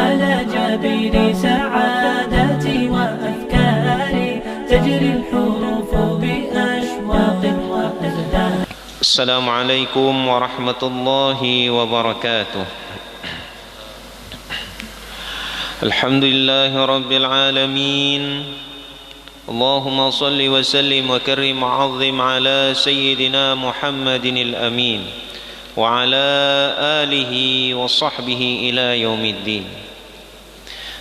على جبين سعادتي وأفكاري تجري الحروف بأشواق وأزدان. السلام عليكم ورحمة الله وبركاته. الحمد لله رب العالمين. اللهم صل وسلم وكرم وعظم على سيدنا محمد الأمين وعلى آله وصحبه إلى يوم الدين.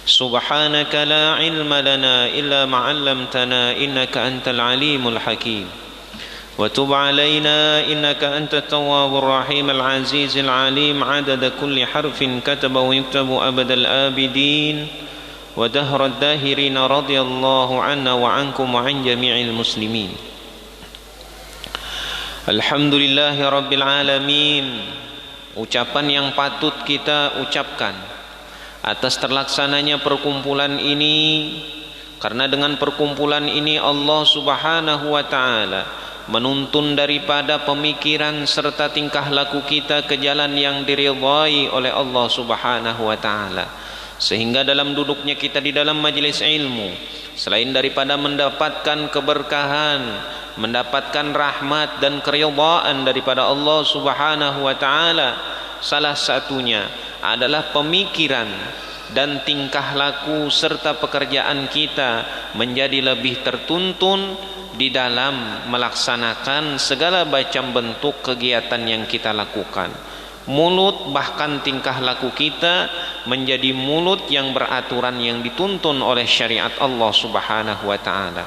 سبحانك لا علم لنا إلا ما علمتنا إنك أنت العليم الحكيم وتب علينا إنك أنت التواب الرحيم العزيز العليم عدد كل حرف كتب ويكتب أبد الآبدين ودهر الداهرين رضي الله عنا وعنكم وعن جميع المسلمين. Alhamdulillahi Rabbil Alamin. Ucapan yang patut kita ucapkan atas terlaksananya perkumpulan ini, karena dengan perkumpulan ini Allah Subhanahu wa Ta'ala menuntun daripada pemikiran serta tingkah laku kita ke jalan yang diridhai oleh Allah Subhanahu wa Ta'ala, sehingga dalam duduknya kita di dalam majelis ilmu, selain daripada mendapatkan keberkahan, mendapatkan rahmat dan keridhaan daripada Allah Subhanahu wa Ta'ala, salah satunya adalah pemikiran dan tingkah laku serta pekerjaan kita menjadi lebih tertuntun di dalam melaksanakan segala macam bentuk kegiatan yang kita lakukan. Mulut bahkan tingkah laku kita menjadi mulut yang beraturan, yang dituntun oleh syariat Allah Subhanahu wa Ta'ala.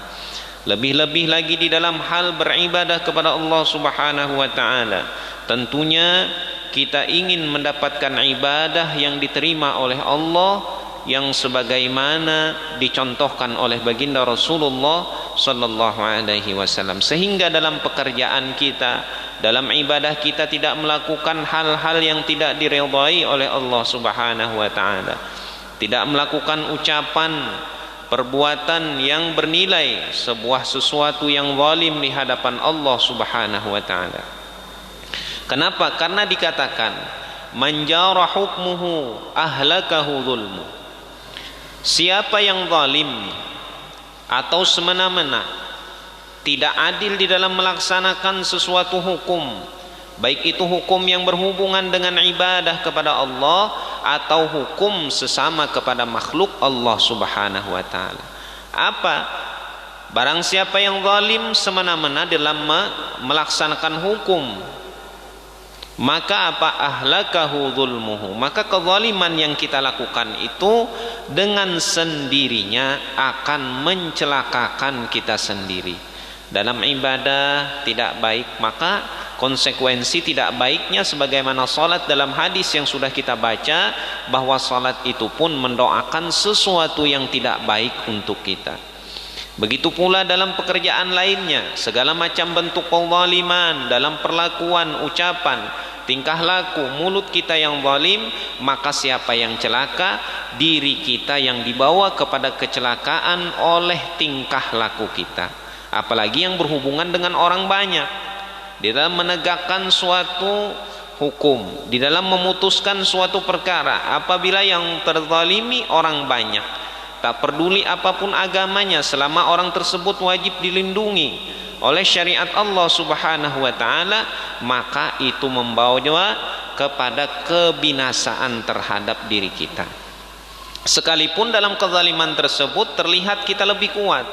Lebih-lebih lagi di dalam hal beribadah kepada Allah Subhanahu wa Ta'ala, tentunya kita ingin mendapatkan ibadah yang diterima oleh Allah, yang sebagaimana dicontohkan oleh baginda Rasulullah sallallahu alaihi wasallam, sehingga dalam pekerjaan kita, dalam ibadah kita tidak melakukan hal-hal yang tidak diridhai oleh Allah Subhanahu wa Ta'ala, tidak melakukan ucapan, perbuatan yang bernilai sebuah sesuatu yang zalim di hadapan Allah Subhanahu wa Ta'ala. Kenapa? Karena dikatakan man jara hukmuhu ahlakahu zulmu. Siapa yang zalim atau semena-mena, tidak adil di dalam melaksanakan sesuatu hukum, baik itu hukum yang berhubungan dengan ibadah kepada Allah atau hukum sesama kepada makhluk Allah Subhanahu wa Ta'ala. Apa? Barang siapa yang zalim semena-mena dalam melaksanakan hukum, maka apa? Ahlakahu zulmuhu. Maka kezaliman yang kita lakukan itu dengan sendirinya akan mencelakakan kita sendiri. Dalam ibadah tidak baik, maka konsekuensi tidak baiknya sebagaimana salat dalam hadis yang sudah kita baca, bahwa salat itu pun mendoakan sesuatu yang tidak baik untuk kita. Begitu pula dalam pekerjaan lainnya, segala macam bentuk kezaliman dalam perlakuan, ucapan, tingkah laku, mulut kita yang zalim, maka siapa yang celaka? Diri kita yang dibawa kepada kecelakaan oleh tingkah laku kita. Apalagi yang berhubungan dengan orang banyak, di dalam menegakkan suatu hukum, di dalam memutuskan suatu perkara. Apabila yang terzalimi orang banyak, tak peduli apapun agamanya, selama orang tersebut wajib dilindungi oleh syariat Allah Subhanahu wa Ta'ala, maka itu membawa kepada kebinasaan terhadap diri kita. Sekalipun dalam kezaliman tersebut terlihat kita lebih kuat,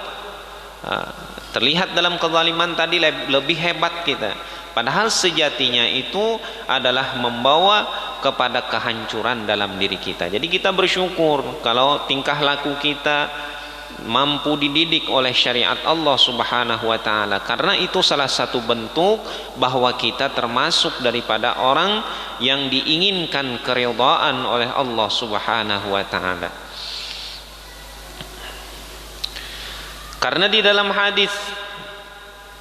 terlihat dalam kezaliman tadi lebih hebat kita, padahal sejatinya itu adalah membawa kepada kehancuran dalam diri kita. Jadi kita bersyukur kalau tingkah laku kita mampu dididik oleh syariat Allah Subhanahu wa Ta'ala, karena itu salah satu bentuk bahwa kita termasuk daripada orang yang diinginkan keridhaan oleh Allah Subhanahu wa Ta'ala. Karena di dalam hadis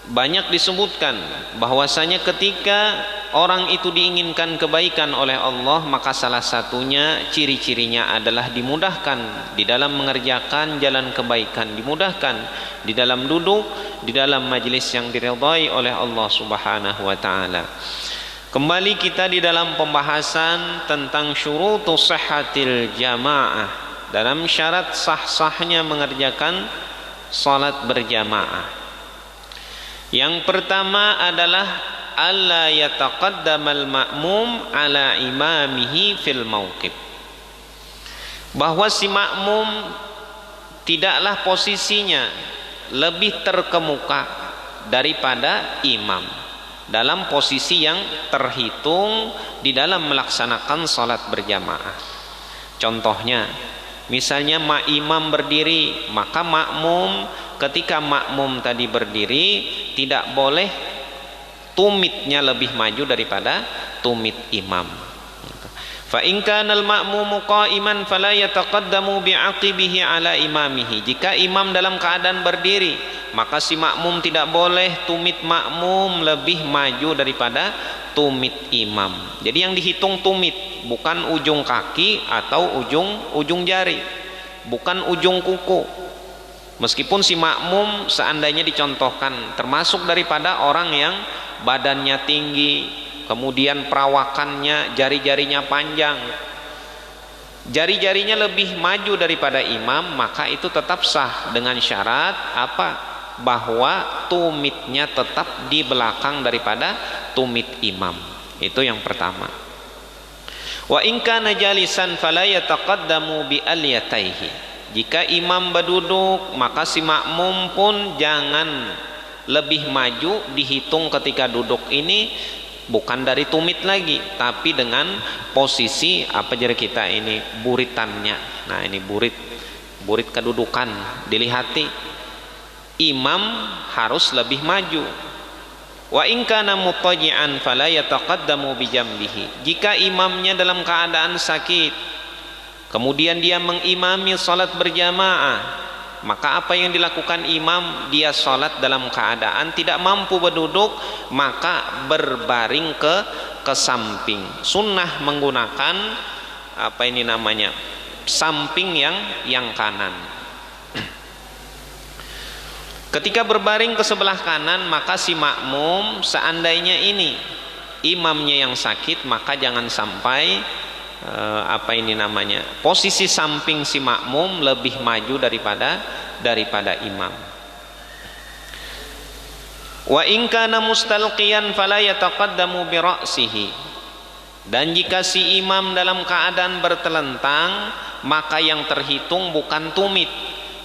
banyak disebutkan bahwasanya ketika orang itu diinginkan kebaikan oleh Allah, maka salah satunya ciri-cirinya adalah dimudahkan di dalam mengerjakan jalan kebaikan, dimudahkan di dalam duduk di dalam majelis yang diridhai oleh Allah Subhanahu wa Ta'ala. Kembali kita di dalam pembahasan tentang syurutus sihhatil jamaah, dalam syarat sah-sahnya mengerjakan salat berjamaah. Yang pertama adalah alla yataqaddamal ma'mum ala imamihi fil mauqif. Bahwa si makmum tidaklah posisinya lebih terkemuka daripada imam dalam posisi yang terhitung di dalam melaksanakan salat berjamaah. Contohnya, misalnya imam berdiri, maka makmum ketika makmum tadi berdiri tidak boleh tumitnya lebih maju daripada tumit imam. Fa in kana al-ma'mumu qa'iman fala yataqaddamu bi'aqibihi ala imamihi. Jika imam dalam keadaan berdiri, maka si makmum tidak boleh tumit makmum lebih maju daripada tumit imam. Jadi yang dihitung tumit, bukan ujung kaki atau ujung jari, bukan ujung kuku. Meskipun si makmum seandainya dicontohkan termasuk daripada orang yang badannya tinggi, kemudian perawakannya, jari-jarinya panjang, jari-jarinya lebih maju daripada imam, maka itu tetap sah dengan syarat apa? Bahwa tumitnya tetap di belakang daripada tumit imam. Itu yang pertama. Wa in kana jalisan fala yataqaddamu bi aliyataihi. Jika imam berduduk, maka si makmum pun jangan lebih maju, dihitung ketika duduk ini bukan dari tumit lagi, tapi dengan posisi apa jadi kita ini buritannya. Nah, ini burit kedudukan dilihati. Imam harus lebih maju. Wa in kana muttaji'an fala yataqaddamu bi jambihi. Jika imamnya dalam keadaan sakit, kemudian dia mengimami salat berjamaah, maka apa yang dilakukan imam? Dia salat dalam keadaan tidak mampu berduduk, maka berbaring ke samping. Sunnah menggunakan apa ini namanya? Samping yang kanan. Ketika berbaring ke sebelah kanan, maka si makmum seandainya ini imamnya yang sakit, maka jangan sampai apa ini namanya, posisi samping si makmum lebih maju daripada imam. Wa in kana mustalqiyan fala yataqaddamu bi ra'sihi. Dan jika si imam dalam keadaan bertelentang, maka yang terhitung bukan tumit,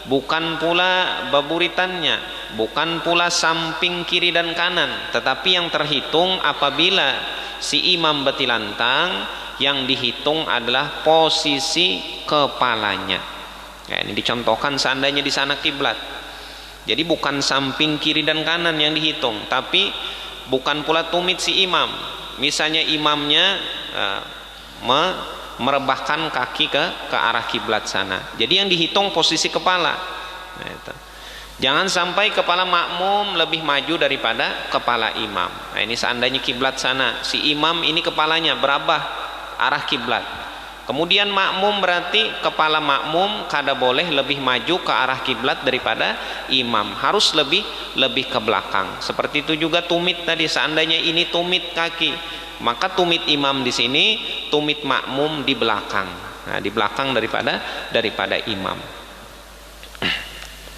bukan pula baburitannya, bukan pula samping kiri dan kanan, tetapi yang terhitung apabila si imam bertilantang, yang dihitung adalah posisi kepalanya. Ya, ini dicontohkan seandainya di sana kiblat. Jadi bukan samping kiri dan kanan yang dihitung, tapi bukan pula tumit si imam. Misalnya imamnya merebahkan kaki ke arah kiblat sana. Jadi yang dihitung posisi kepala. Nah, itu. Jangan sampai kepala makmum lebih maju daripada kepala imam. Nah, ini seandainya kiblat sana, si imam ini kepalanya berabah arah kiblat. Kemudian makmum berarti kepala makmum kada boleh lebih maju ke arah kiblat daripada imam, harus lebih ke belakang. Seperti itu juga tumit tadi, seandainya ini tumit kaki, maka tumit imam di sini, tumit makmum di belakang. Nah, di belakang daripada imam.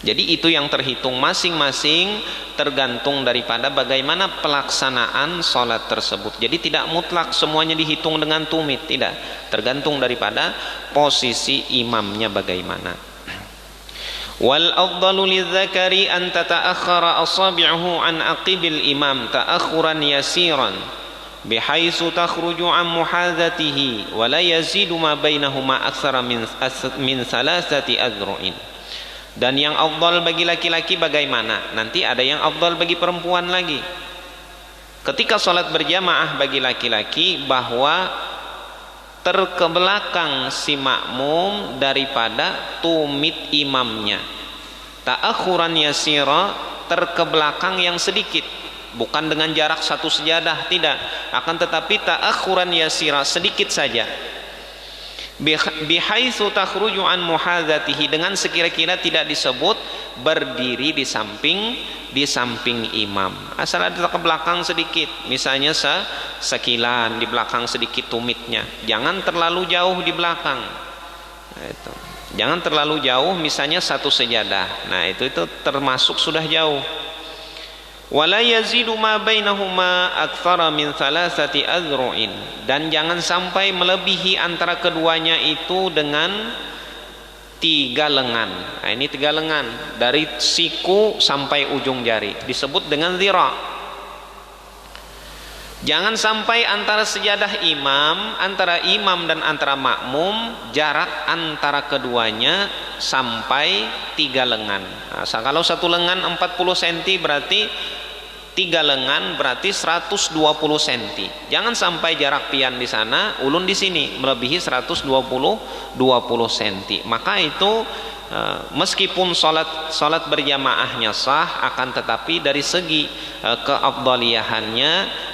Jadi itu yang terhitung masing-masing tergantung daripada bagaimana pelaksanaan sholat tersebut. Jadi tidak mutlak semuanya dihitung dengan tumit, tidak. Tergantung daripada posisi imamnya bagaimana. Wal afdalu lidzakari an tata'akhkhara asabi'uhu an aqibil imam ta'akhuran yasiran bihaitsu takhruju an muhadzatihi wa la yazidu ma bainahuma aktsara min thalathati adru'in. Dan yang afdal bagi laki-laki bagaimana? Nanti ada yang afdal bagi perempuan lagi. Ketika sholat berjamaah bagi laki-laki, bahwa terkebelakang si makmum daripada tumit imamnya. Ta'akhuran yasira, terkebelakang yang sedikit, bukan dengan jarak satu sejadah, tidak, akan tetapi ta'akhuran yasira, sedikit saja. Bihaitsu takhruju an muhadzatihi, dengan sekira-kira tidak disebut berdiri di samping imam. Asal ada ke belakang sedikit, misalnya sekilan di belakang sedikit tumitnya. Jangan terlalu jauh di belakang. Nah, itu. Jangan terlalu jauh, misalnya satu sejadah. Nah, itu termasuk sudah jauh. Wala yazidu ma bainahuma aktsara min thalathati azru'in, dan jangan sampai melebihi antara keduanya itu dengan 3 lengan. Nah, ini 3 lengan dari siku sampai ujung jari disebut dengan zira'. Jangan sampai antara sejadah imam, antara imam dan antara makmum, jarak antara keduanya sampai 3 lengan. Nah, kalau satu lengan 40 cm berarti 3 lengan berarti 120 cm. Jangan sampai jarak pian di sana, ulun di sini melebihi 120 cm. Maka itu meskipun salat berjamaahnya sah, akan tetapi dari segi keafdaliyahannya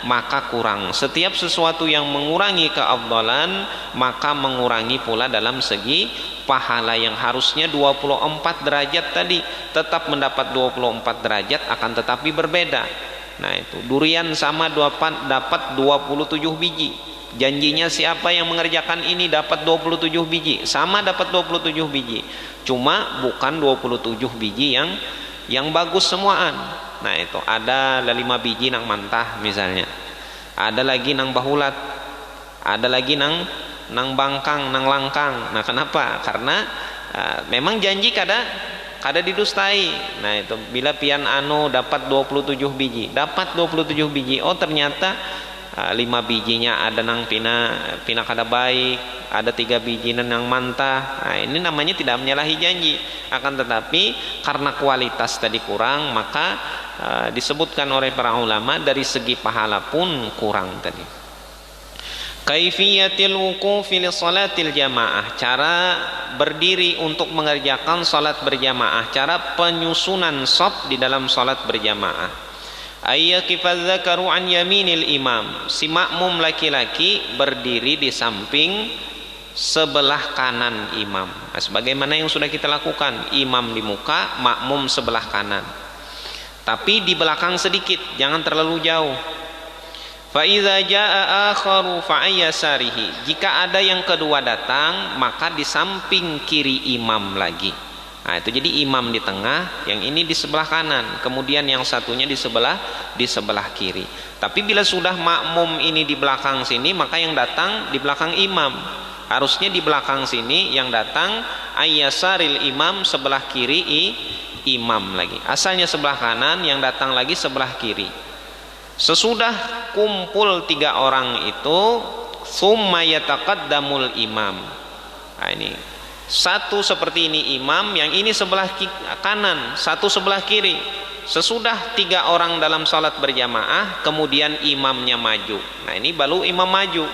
maka kurang. Setiap sesuatu yang mengurangi keafdalan maka mengurangi pula dalam segi pahala. Yang harusnya 24 derajat tadi tetap mendapat 24 derajat, akan tetapi berbeda. Nah, itu durian sama dapat 27 biji. Janjinya siapa yang mengerjakan ini dapat 27 biji, sama dapat 27 biji, cuma bukan 27 biji yang bagus semuaan. Nah, itu ada 5 biji nang mantah misalnya, ada lagi nang bahulat, ada lagi nang bangkang, nang langkang. Nah, kenapa? Karena memang janji kada didustai. Nah, itu bila pian dapat 27 biji, oh ternyata 5 bijinya ada nang pina kada baik, ada 3 biji nang mantah. Nah, ini namanya tidak menyalahi janji. Akan tetapi karena kualitas tadi kurang, maka disebutkan oleh para ulama dari segi pahala pun kurang tadi. Kaifiyatil wuqufi li salatil jamaah, cara berdiri untuk mengerjakan salat berjamaah, cara penyusunan shaf di dalam salat berjamaah. Ayyakifaz zakaru an yaminil imam, si makmum laki-laki berdiri di samping sebelah kanan imam. Nah, sebagaimana yang sudah kita lakukan, imam di muka, makmum sebelah kanan, tapi di belakang sedikit, jangan terlalu jauh. Fa idza jaa akharu fa ayyasarihi, jika ada yang kedua datang maka di samping kiri imam lagi. Nah, itu jadi imam di tengah, yang ini di sebelah kanan, kemudian yang satunya di sebelah kiri. Tapi bila sudah makmum ini di belakang sini, maka yang datang di belakang imam. Harusnya di belakang sini yang datang ayyasaril imam, sebelah kiri imam lagi. Asalnya sebelah kanan, yang datang lagi sebelah kiri. Sesudah kumpul 3 orang itu, summa yataqaddamul imam. Nah, ini satu seperti ini imam, yang ini sebelah kanan, satu sebelah kiri. Sesudah 3 orang dalam salat berjamaah, kemudian imamnya maju. Nah, ini baru imam maju.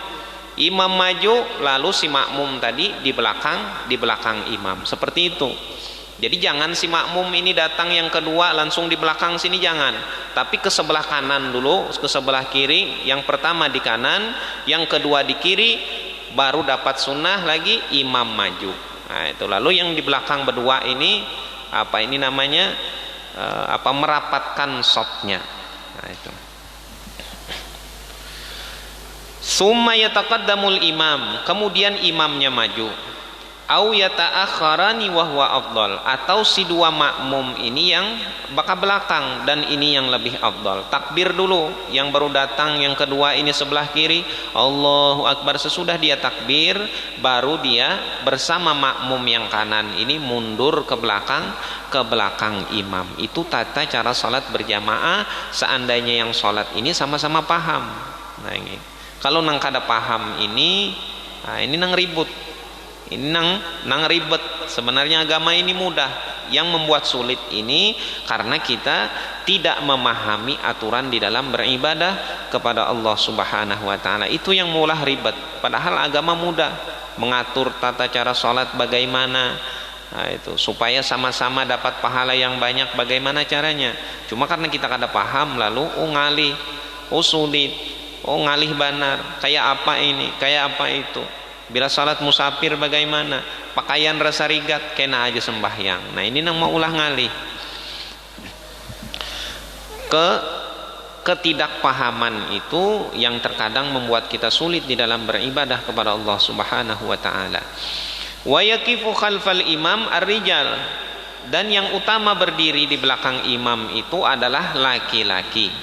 Imam maju, lalu si makmum tadi di belakang imam. Seperti itu. Jadi jangan si makmum ini datang yang kedua langsung di belakang sini, jangan. Tapi ke sebelah kanan dulu, ke sebelah kiri. Yang pertama di kanan, yang kedua di kiri, baru dapat sunnah lagi imam maju. Nah, itu lalu yang di belakang berdua ini namanya merapatkan shafnya. Nah, itu. Summa yataqaddamul imam, kemudian imamnya maju. Au yata'akhkharani wa huwa afdal, atau si 2 makmum ini yang bakal belakang dan ini yang lebih afdal. Takbir dulu yang baru datang, yang kedua ini sebelah kiri, Allahu Akbar. Sesudah dia takbir, baru dia bersama makmum yang kanan ini mundur ke belakang imam. Itu tata cara salat berjamaah seandainya yang salat ini sama-sama paham. Nah, ini kalau nang kada paham ini, nah ini nang ribut. Ini nang ribet. Sebenarnya agama ini mudah. Yang membuat sulit ini karena kita tidak memahami aturan di dalam beribadah kepada Allah Subhanahu wa taala. Itu yang mulah ribet. Padahal agama mudah. Mengatur tata cara salat bagaimana, nah, itu supaya sama-sama dapat pahala yang banyak, bagaimana caranya. Cuma karena kita kada paham, lalu ngalih, sulit, ngalih banar, kayak apa ini, kayak apa itu. Bila salat musafir bagaimana? Pakaian rasa rigat kena aja sembahyang. Nah ini nang mau ulah ngalih. Ketidakpahaman itu yang terkadang membuat kita sulit di dalam beribadah kepada Allah Subhanahu wa taala. Wa yaqifu khalfal imam ar-rijal, dan yang utama berdiri di belakang imam itu adalah laki-laki.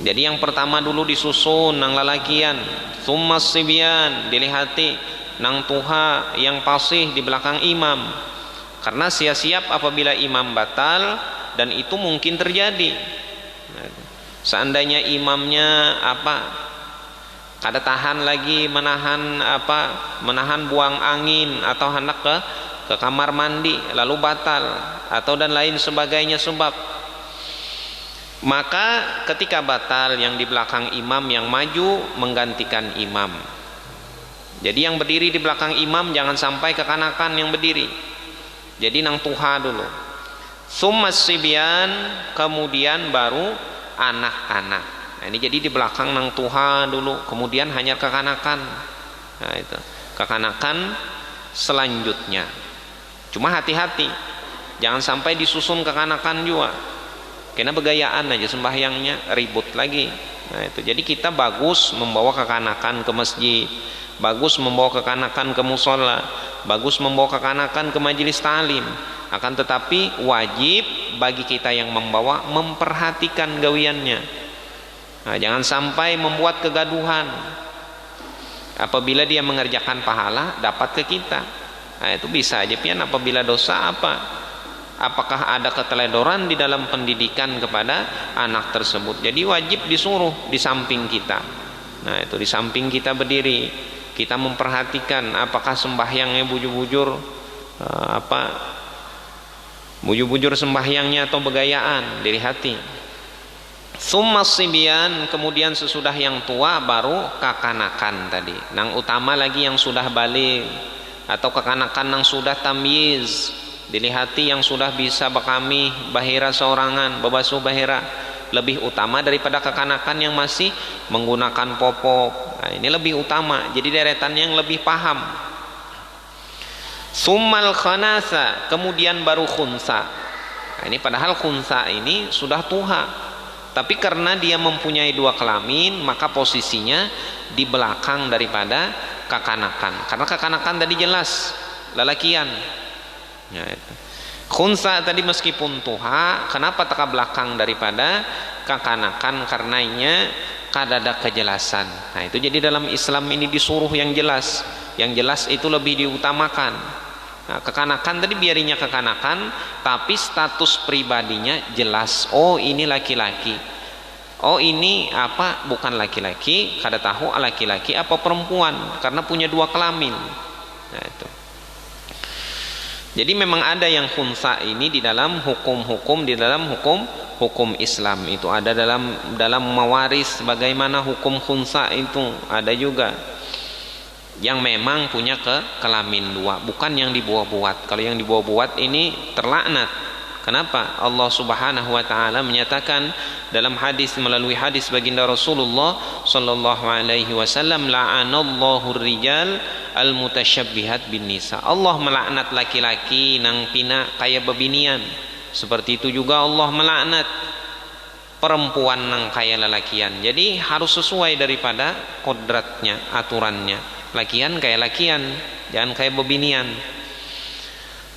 Jadi yang pertama dulu disusun nang lalakian, summas sibyan, dilihati nang tuha yang pasih di belakang imam. Karena siap-siap apabila imam batal, dan itu mungkin terjadi. Seandainya imamnya kada tahan lagi menahan buang angin atau hendak ke kamar mandi lalu batal atau dan lain sebagainya sebab, maka ketika batal yang di belakang imam yang maju menggantikan imam. Jadi yang berdiri di belakang imam jangan sampai kekanakan yang berdiri. Jadi nang tuha dulu, summas sibyan, kemudian baru anak-anak. Nah ini jadi di belakang nang tuha dulu, kemudian hanya kekanakan. Nah itu kekanakan selanjutnya. Cuma hati-hati, jangan sampai disusun kekanakan juga. Karena begayaan aja sembahyangnya, ribut lagi. Nah itu jadi kita bagus membawa kekanakan ke masjid, bagus membawa kekanakan ke musola, bagus membawa kekanakan ke majelis ta'lim. Akan tetapi wajib bagi kita yang membawa memperhatikan gawiannya. Nah, jangan sampai membuat kegaduhan. Apabila dia mengerjakan pahala dapat ke kita. Nah, itu bisa aja pian apabila dosa apakah ada keteledoran di dalam pendidikan kepada anak tersebut. Jadi wajib disuruh di samping kita. Nah, itu di samping kita berdiri, kita memperhatikan apakah sembahyangnya bujur-bujur bujur-bujur sembahyangnya atau begayaan, dilihat. Summas sibyan, kemudian sesudah yang tua baru kekanakan tadi. Nang utama lagi yang sudah balik atau kekanakan nang sudah tamyiz, dilihati yang sudah bisa bakami bahira seorangan, babasuh bahira, lebih utama daripada kekanakan yang masih menggunakan popok. Nah, ini lebih utama. Jadi deretannya yang lebih paham. Summal khanasa, kemudian baru khunsa. Nah, ini padahal khunsa ini sudah tuha, tapi karena dia mempunyai dua kelamin maka posisinya di belakang daripada kekanakan. Karena kekanakan tadi jelas lalakian. Ya, itu. Khunsa tadi meskipun tuha, kenapa teka belakang daripada kekanakan? Karenanya kada ada kejelasan. Nah itu jadi dalam Islam ini disuruh yang jelas. Yang jelas itu lebih diutamakan. Nah, kekanakan tadi biarinya kekanakan, tapi status pribadinya jelas. Oh ini laki-laki. Oh ini bukan laki-laki, kada tahu laki-laki apa perempuan karena punya dua kelamin. Nah itu. Jadi memang ada yang khunsa ini di dalam hukum-hukum, di dalam hukum Islam itu ada dalam mawaris. Bagaimana hukum khunsa itu ada juga yang memang punya kelamin dua, bukan yang dibuat-buat. Kalau yang dibuat-buat ini terlaknat. Kenapa? Allah Subhanahu wa taala menyatakan dalam hadis, melalui hadis baginda Rasulullah sallallahu alaihi wasallam, la'anallahu rijal al-mutasyabbihat bin nisa. Allah melaknat laki-laki nang pina kaya bebinian. Seperti itu juga Allah melaknat perempuan nang kaya lelakian. Jadi harus sesuai daripada kodratnya, aturannya. Lakian kayak lakian, jangan kayak bebinian.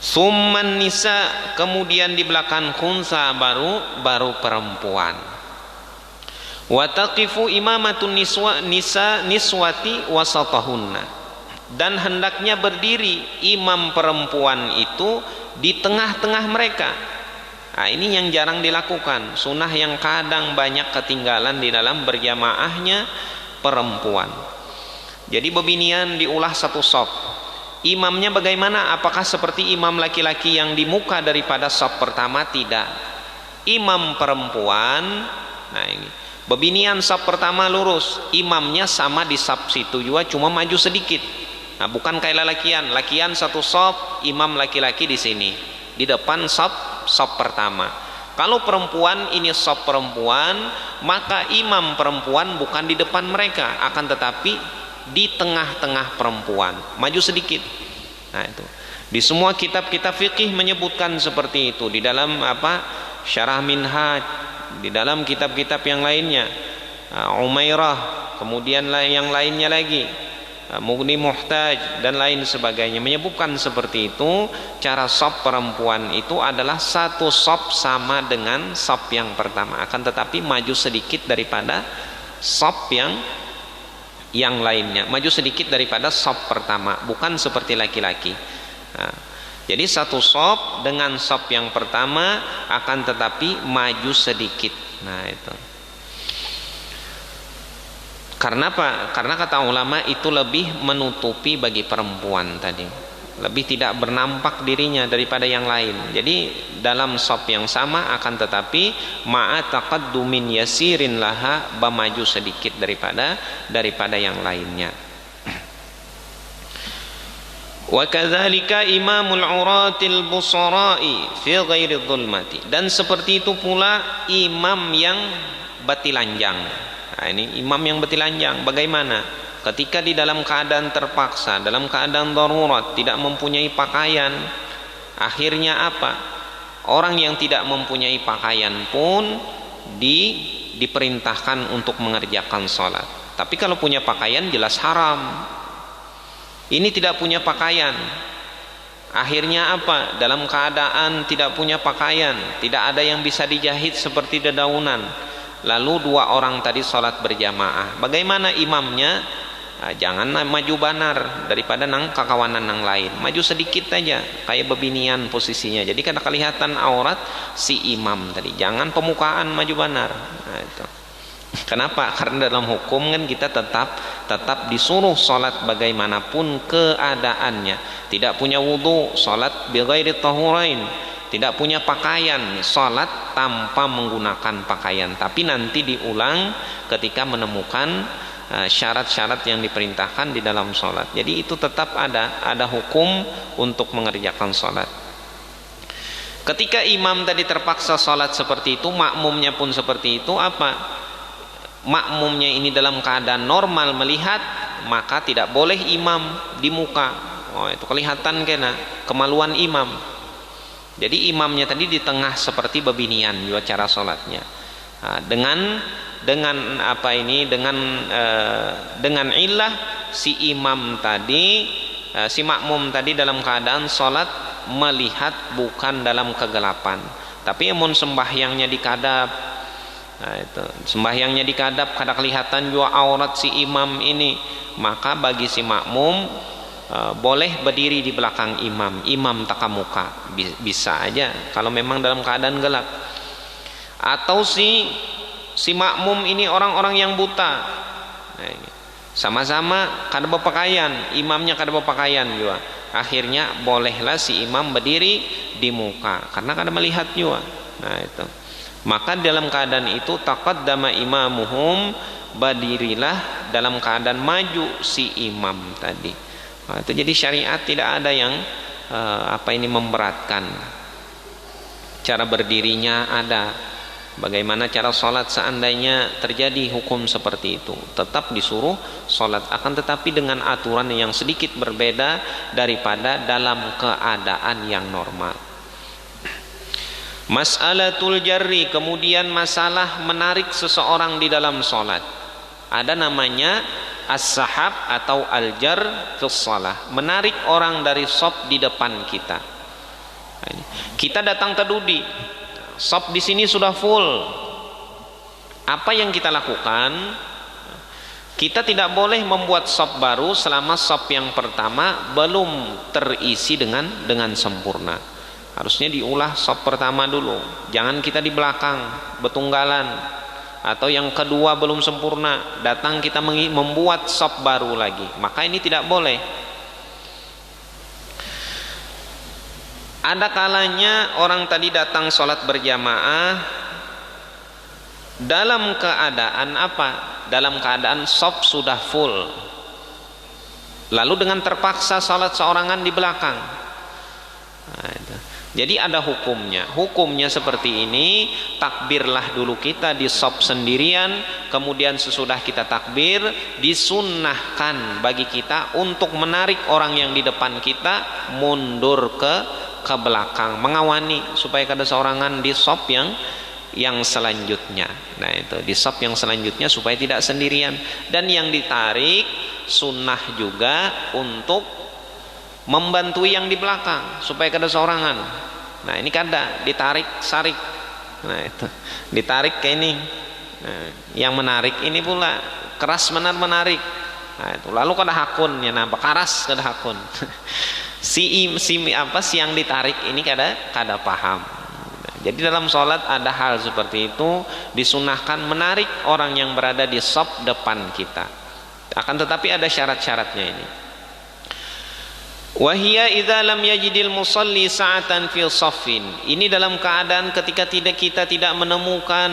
Summan nisa, kemudian di belakang khunsa baru perempuan. Wa taqifu imamatun niswati wasatahunna, dan hendaknya berdiri imam perempuan itu di tengah-tengah mereka. Nah, ini yang jarang dilakukan, sunnah yang kadang banyak ketinggalan di dalam berjamaahnya perempuan. Jadi bebinian diulah satu saf. Imamnya bagaimana? Apakah seperti imam laki-laki yang di muka daripada saf pertama? Tidak. Imam perempuan, nah ini bebinian saf pertama lurus, imamnya sama di saf situ juga, cuma maju sedikit. Nah, bukan kayak lalakian. Lakian satu saf, imam laki-laki di sini, di depan saf pertama. Kalau perempuan ini saf perempuan, maka imam perempuan bukan di depan mereka, akan tetapi di tengah-tengah perempuan, maju sedikit. Nah itu di semua kitab-kitab fikih menyebutkan seperti itu, di dalam Syarah Minhaj, di dalam kitab-kitab yang lainnya, Umairah, kemudian yang lainnya lagi, Mughni Muhtaj dan lain sebagainya menyebutkan seperti itu. Cara shop perempuan itu adalah satu shop sama dengan shop yang pertama, akan tetapi maju sedikit daripada shop yang lainnya, maju sedikit daripada shop pertama, bukan seperti laki-laki. Nah, jadi satu shop dengan shop yang pertama, akan tetapi maju sedikit. Nah itu karena apa? Karena kata ulama itu lebih menutupi bagi perempuan tadi, lebih tidak bernampak dirinya daripada yang lain. Jadi dalam shop yang sama, akan tetapi ma'a taqaddumin yasirin laha, maju sedikit daripada yang lainnya. Wa kadzalika imamul uratil busara'i fi ghairi dhulmati, dan seperti itu pula imam yang batilanjang. Nah, ini imam yang batilanjang bagaimana? Ketika di dalam keadaan terpaksa, dalam keadaan darurat, tidak mempunyai pakaian, akhirnya apa? Orang yang tidak mempunyai pakaian pun diperintahkan untuk mengerjakan sholat. Tapi kalau punya pakaian jelas haram. Ini tidak punya pakaian, akhirnya apa? Dalam keadaan tidak punya pakaian, tidak ada yang bisa dijahit seperti dedaunan, lalu dua orang tadi sholat berjamaah. Bagaimana imamnya? Nah, jangan maju banar daripada kakawanan yang lain, maju sedikit aja kayak bebinian posisinya, jadi kada kelihatan aurat si imam tadi. Jangan pemukaan maju banar. Nah, itu kenapa? Karena dalam hukum kan kita tetap disuruh sholat bagaimanapun keadaannya. Tidak punya wudu, sholat bighairi tahurain. Tidak punya pakaian, sholat tanpa menggunakan pakaian. Tapi nanti diulang ketika menemukan syarat-syarat yang diperintahkan di dalam sholat. Jadi itu tetap ada hukum untuk mengerjakan sholat. Ketika imam tadi terpaksa sholat seperti itu, makmumnya pun seperti itu, apa? Makmumnya ini dalam keadaan normal melihat, maka tidak boleh imam di muka. Oh, itu kelihatan kena kemaluan imam. Jadi imamnya tadi di tengah seperti bebinian juga cara sholatnya. Nah, dengan apa ini? Dengan ilah si imam tadi, si makmum tadi dalam keadaan sholat melihat bukan dalam kegelapan, tapi emun sembahyangnya dikadap. Nah, itu sembahyangnya dikadap, kada kelihatan juga aurat si imam ini, maka bagi si makmum boleh berdiri di belakang imam takamuka, bisa aja kalau memang dalam keadaan gelap. Atau si makmum ini orang-orang yang buta, nah, sama-sama kada berpakaian, imamnya kada berpakaian juga, akhirnya bolehlah si imam berdiri di muka karena kada melihat juga. Nah itu, maka dalam keadaan itu taqaddama imamuhum, berdirilah dalam keadaan maju si imam tadi. Nah, itu jadi syariat tidak ada yang memberatkan. Cara berdirinya ada, bagaimana cara sholat seandainya terjadi hukum seperti itu, tetap disuruh sholat, akan tetapi dengan aturan yang sedikit berbeda daripada dalam keadaan yang normal. Mas'alatul jarri, kemudian masalah menarik seseorang di dalam sholat. Ada namanya as-sahab atau al-jar fis shalah, menarik orang dari shop di depan kita. Kita datang ke Dudi, shop di sini sudah full. Apa yang kita lakukan? Kita tidak boleh membuat shop baru selama shop yang pertama belum terisi dengan sempurna. Harusnya diulah shop pertama dulu, jangan kita di belakang betunggalan. Atau yang kedua belum sempurna, datang kita membuat shop baru lagi, maka ini tidak boleh. Ada kalanya orang tadi datang sholat berjamaah dalam keadaan apa? Dalam keadaan shop sudah full, lalu dengan terpaksa sholat seorangan di belakang. Nah, itu. Jadi ada hukumnya. Hukumnya seperti ini, takbirlah dulu kita di shop sendirian, kemudian sesudah kita takbir disunnahkan bagi kita untuk menarik orang yang di depan kita mundur ke belakang, mengawani supaya kada seorangan di shop yang selanjutnya. Nah itu di shop yang selanjutnya supaya tidak sendirian. Dan yang ditarik sunnah juga untuk membantu yang di belakang supaya kada seorangan. Nah ini kada ditarik sarik. Nah itu ditarik kayak ini. Nah, yang menarik ini pula keras menarik. Nah itu lalu kada hakun ya nampak karas kada hakun. si yang ditarik ini kada paham. Nah, jadi dalam sholat ada hal seperti itu, disunahkan menarik orang yang berada di shop depan kita. Akan tetapi ada syarat-syaratnya ini. Wahia idza lam yajidil musalli sa'atan fil saffin. Ini dalam keadaan ketika kita tidak menemukan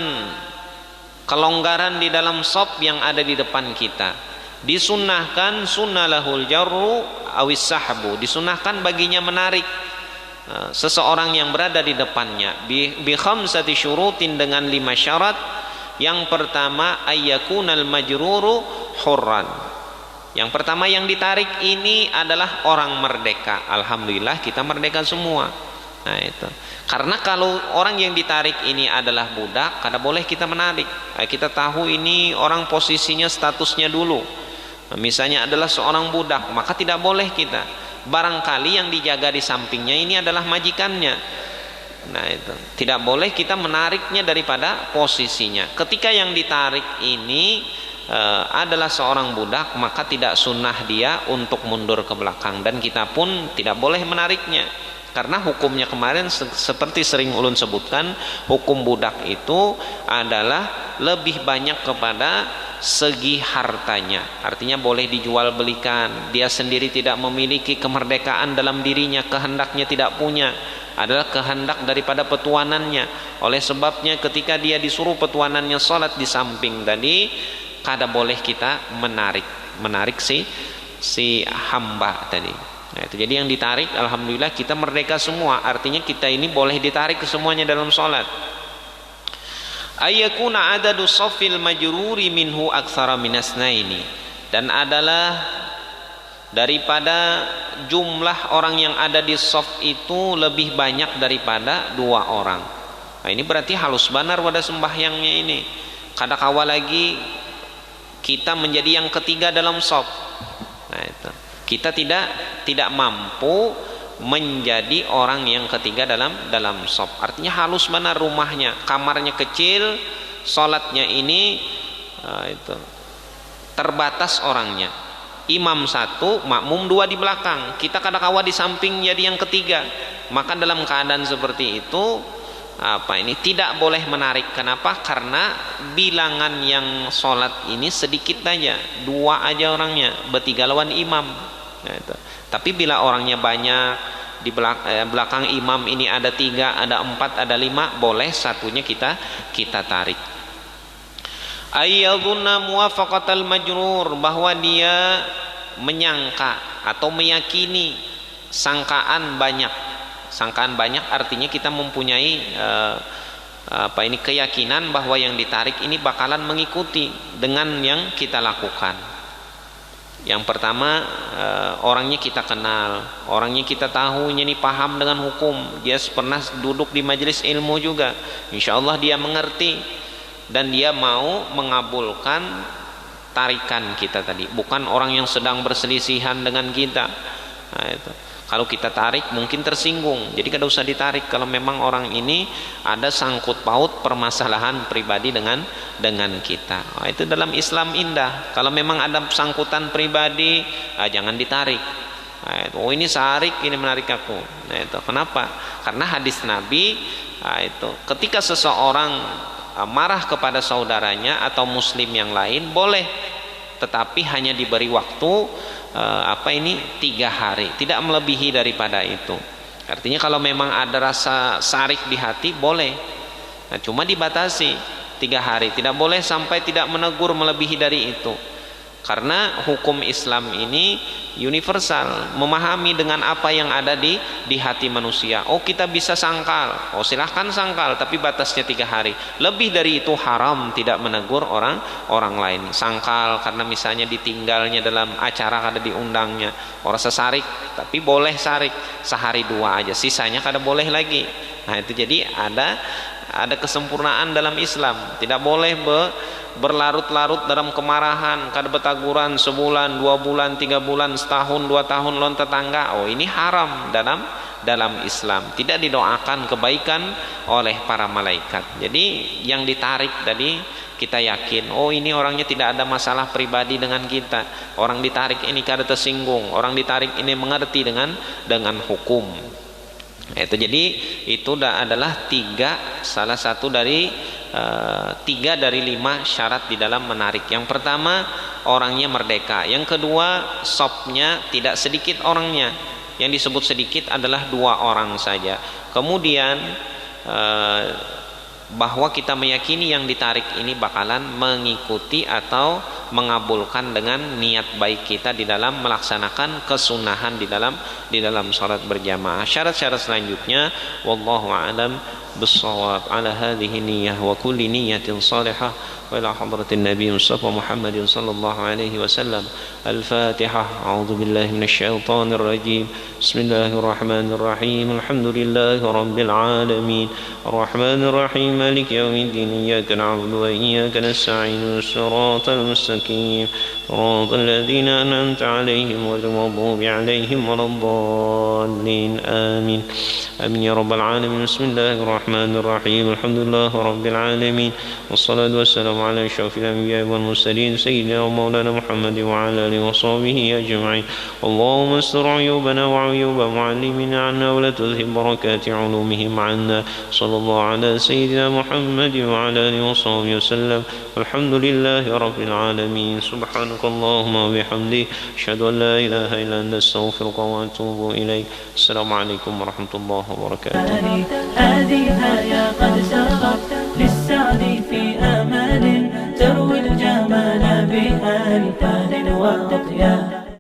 kelonggaran di dalam shaf yang ada di depan kita. Disunnahkan sunnalahul jarru awis sahbu. Disunnahkan baginya menarik seseorang yang berada di depannya bi khamsati syurutin dengan 5 syarat. Yang pertama ayyakunal majruru hurran. Yang pertama yang ditarik ini adalah orang merdeka. Alhamdulillah kita merdeka semua. Nah itu. Karena kalau orang yang ditarik ini adalah budak, kada boleh kita menarik. Kita tahu ini orang posisinya statusnya dulu. Misalnya adalah seorang budak, maka tidak boleh kita. Barangkali yang dijaga di sampingnya ini adalah majikannya. Nah itu. Tidak boleh kita menariknya daripada posisinya. Ketika yang ditarik ini adalah seorang budak, maka tidak sunnah dia untuk mundur ke belakang, dan kita pun tidak boleh menariknya. Karena hukumnya kemarin seperti sering ulun sebutkan, hukum budak itu adalah lebih banyak kepada segi hartanya. Artinya boleh dijual belikan, dia sendiri tidak memiliki kemerdekaan dalam dirinya, kehendaknya tidak punya, adalah kehendak daripada petuanannya. Oleh sebabnya ketika dia disuruh petuanannya sholat di samping tadi, kada boleh kita menarik si hamba tadi. Nah, itu jadi yang ditarik, alhamdulillah kita merdeka semua. Artinya kita ini boleh ditarik ke semuanya dalam sholat. Ayyakuna adadu shaffil majruri minhu aktsara minasnaini. Dan adalah daripada jumlah orang yang ada di shaf itu lebih banyak daripada 2 orang. Nah, ini berarti halus banar pada sembahyangnya ini. Kada kawa lagi kita menjadi yang ketiga dalam shaf. Nah itu. Kita tidak mampu menjadi orang yang ketiga dalam shaf. Artinya halus benar rumahnya, kamarnya kecil, sholatnya ini itu terbatas orangnya. Imam 1, makmum 2 di belakang. Kita kada kawa di samping jadi yang ketiga. Maka dalam keadaan seperti itu tidak boleh menarik. Kenapa? Karena bilangan yang sholat ini sedikit aja, 2 aja orangnya, bertiga lawan imam. Nah, itu. Tapi bila orangnya banyak, di belakang imam ini ada 3, ada 4, ada 5, boleh satunya kita tarik. Ayyadunna muwafaqatal majrur, bahwa dia menyangka atau meyakini sangkaan banyak. Sangkaan banyak artinya kita mempunyai keyakinan bahwa yang ditarik ini bakalan mengikuti dengan yang kita lakukan. Yang pertama, orangnya kita kenal, orangnya kita tahu, ini paham dengan hukum, dia pernah duduk di majelis ilmu juga, insya Allah dia mengerti dan dia mau mengabulkan tarikan kita tadi, bukan orang yang sedang berselisihan dengan kita. Nah, itu. Kalau kita tarik mungkin tersinggung, jadi kada usah ditarik kalau memang orang ini ada sangkut paut permasalahan pribadi dengan kita. Itu dalam Islam indah. Kalau memang ada sangkutan pribadi, jangan ditarik. Oh ini sarik, ini menarik aku. Nah itu kenapa? Karena hadis Nabi itu ketika seseorang marah kepada saudaranya atau muslim yang lain boleh, tetapi hanya diberi waktu 3 hari, tidak melebihi daripada itu. Artinya kalau memang ada rasa sarik di hati boleh, cuma dibatasi 3 hari, tidak boleh sampai tidak menegur melebihi dari itu. Karena hukum Islam ini universal, memahami dengan apa yang ada di hati manusia. Oh, kita bisa sangkal, oh silahkan sangkal, tapi batasnya 3 hari. Lebih dari itu haram, tidak menegur orang lain. Sangkal karena misalnya ditinggalnya dalam acara kada diundangnya, orang sesarik, tapi boleh sarik sehari 2 aja, sisanya kada boleh lagi. Nah itu jadi ada kesempurnaan dalam Islam. Tidak boleh berlarut-larut dalam kemarahan, kada betaguran sebulan, 2 bulan, 3 bulan, setahun, 2 tahun lawan tetangga. Oh ini haram dalam Islam. Tidak didoakan kebaikan oleh para malaikat. Jadi yang ditarik tadi kita yakin, oh ini orangnya tidak ada masalah pribadi dengan kita. Orang ditarik ini kada tersinggung, orang ditarik ini mengerti dengan hukum. Itu jadi itu adalah salah satu dari 3 dari 5 syarat di dalam menarik. Yang pertama, orangnya merdeka. Yang kedua, shopnya tidak sedikit orangnya. Yang disebut sedikit adalah 2 orang saja. Kemudian bahwa kita meyakini yang ditarik ini bakalan mengikuti atau mengabulkan dengan niat baik kita di dalam melaksanakan kesunahan di dalam salat berjamaah. Syarat-syarat selanjutnya wallahu a'lam bissawab. Ala hadhihi niyyah wa kulli niyyatin salihah wa ila hadratin nabiy Mustafa Muhammadin sallallahu alaihi wasallam. Al-Fatihah. A'udzu billahi minasyaitonir rajim. Bismillahirrahmanirrahim. Alhamdulillahi rabbil alamin. Arrahmanir rahim. Maliki yaumiddin. Iyyaka na'budu wa iyyaka nasta'in. Shiratal mustaqim. Shiratal ladzina an'amta 'alaihim ghairil maghdubi 'alaihim waladdallin. Amin. Amin ya rabbal alamin. Bismillahirrahmanirrahim. Alhamdulillahi rabbil alamin. Wassalatu wassalamu ala asyrafil anbiya'i wal mursalin sayyidina wa maulana Muhammadin wa ala alihi wa sahbihi ajma'in. Allahumma astur 'uyubana wa 'uyuba mu'allimina 'anna wa la tudhhib barakati 'ulumihim 'anna. Sallallahu ala sayyidina Muhammadin wa ala alihi wa sahbihi wasallam. Alhamdulillahi rabbil alamin. Subhanakallahumma wa bihamdik asyhadu an la ilaha illa anta astaghfiruka wa atubu ilaik. Assalamualaikum warahmatullahi wabarakatuh. هذه يا قد سرت